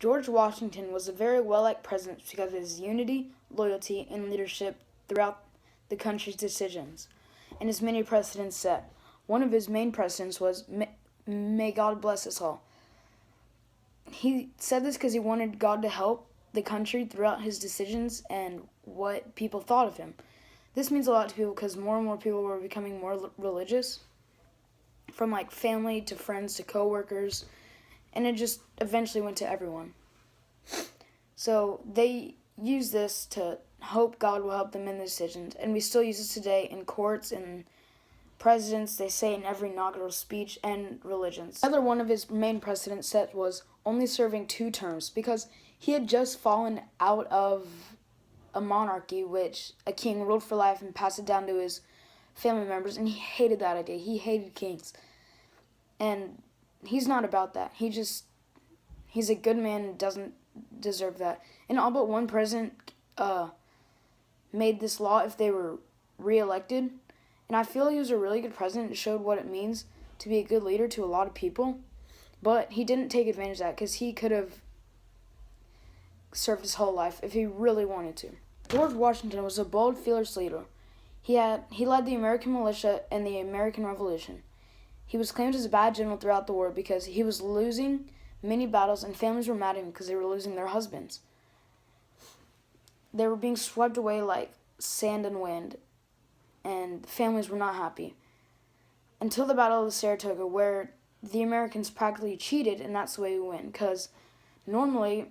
George Washington was a very well-liked president because of his unity, loyalty, and leadership throughout the country's decisions, and his many precedents set. One of his main precedents was, may God bless us all. He said this because he wanted God to help the country throughout his decisions and what people thought of him. This means a lot to people because more and more people were becoming more religious, from like family to friends to coworkers, and it just eventually went to everyone. So they use this to hope God will help them in the decisions, and we still use this today in courts and presidents. They say in every inaugural speech and religions. Another one of his main precedent set was only serving 2 terms because he had just fallen out of a monarchy, which a king ruled for life and passed it down to his family members, and he hated that idea. He hated kings, and he's not about that. He's a good man and doesn't deserve that. And all but one president made this law if they were reelected. And I feel he was a really good president. It showed what it means to be a good leader to a lot of people. But he didn't take advantage of that because he could have served his whole life if he really wanted to. George Washington was a bold, fearless leader. He led the American militia in the American Revolution. He was claimed as a bad general throughout the war because he was losing many battles and families were mad at him because they were losing their husbands. They were being swept away like sand and wind, and families were not happy. Until the Battle of Saratoga, where the Americans practically cheated, and that's the way we win. Because normally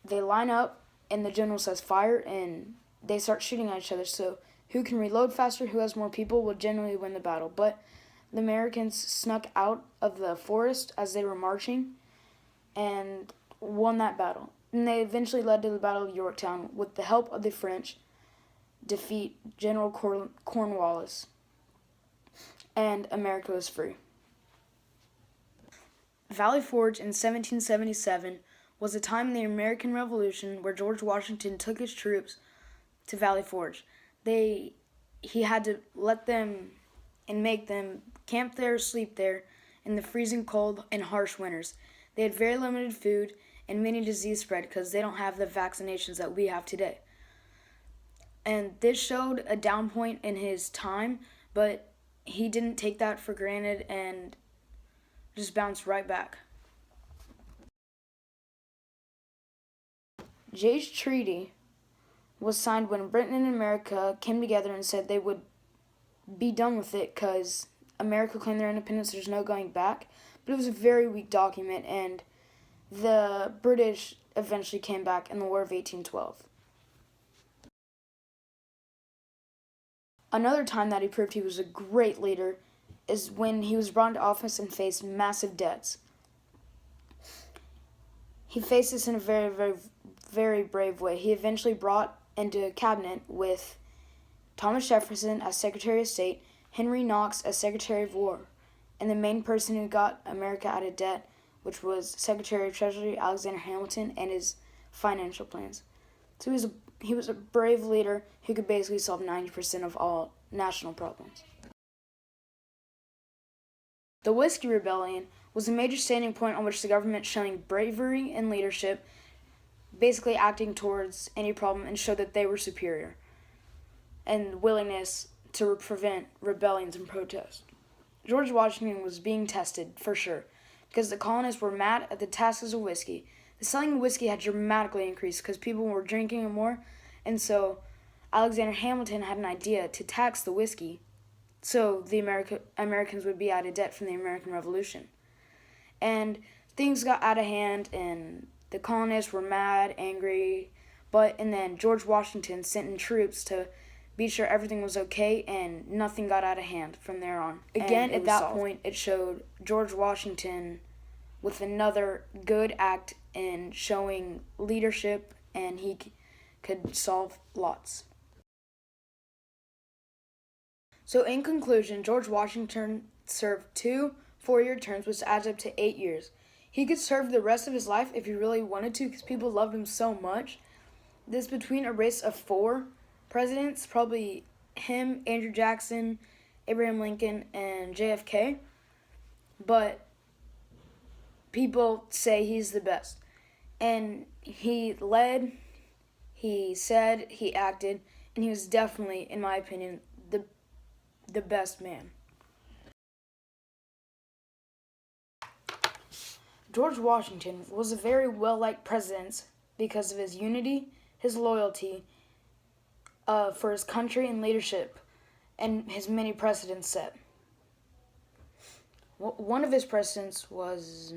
they line up and the general says fire and they start shooting at each other. So who can reload faster, who has more people, will generally win the battle. But the Americans snuck out of the forest as they were marching and won that battle. And they eventually led to the Battle of Yorktown with the help of the French defeat General Cornwallis, and America was free. Valley Forge in 1777 was a time in the American Revolution where George Washington took his troops to Valley Forge. He had to let them and make them camp there, sleep there in the freezing cold and harsh winters. They had very limited food and many disease spread because they don't have the vaccinations that we have today. And this showed a down point in his time, but he didn't take that for granted and just bounced right back. Jay's Treaty was signed when Britain and America came together and said they would be done with it because America claimed their independence, there's no going back. But it was a very weak document, and the British eventually came back in the War of 1812. Another time that he proved he was a great leader is when he was brought into office and faced massive debts. He faced this in a very, very, very brave way. He eventually brought into a cabinet with Thomas Jefferson as Secretary of State, Henry Knox as Secretary of War, and the main person who got America out of debt, which was Secretary of Treasury Alexander Hamilton, and his financial plans. So he was a brave leader who could basically solve 90% of all national problems. The Whiskey Rebellion was a major standing point on which the government showing bravery and leadership, basically acting towards any problem and showed that they were superior, and willingness to prevent rebellions and protests. George Washington was being tested, for sure, because the colonists were mad at the taxes of whiskey. The selling of whiskey had dramatically increased because people were drinking it more, and so Alexander Hamilton had an idea to tax the whiskey so the Americans would be out of debt from the American Revolution. And things got out of hand, and the colonists were mad, angry, and then George Washington sent in troops to be sure everything was okay, and nothing got out of hand from there on. Again, at that point, it showed George Washington with another good act in showing leadership, and he could solve lots. So in conclusion, George Washington served 2 4-year terms, which adds up to 8 years. He could serve the rest of his life if he really wanted to because people loved him so much. This between a race of 4 presidents, probably him, Andrew Jackson, Abraham Lincoln, and JFK. But people say he's the best. And he led, he said, he acted, and he was definitely, in my opinion, the best man. George Washington was a very well-liked president because of his unity, his loyalty for his country and leadership, and his many precedents set. One of his precedents was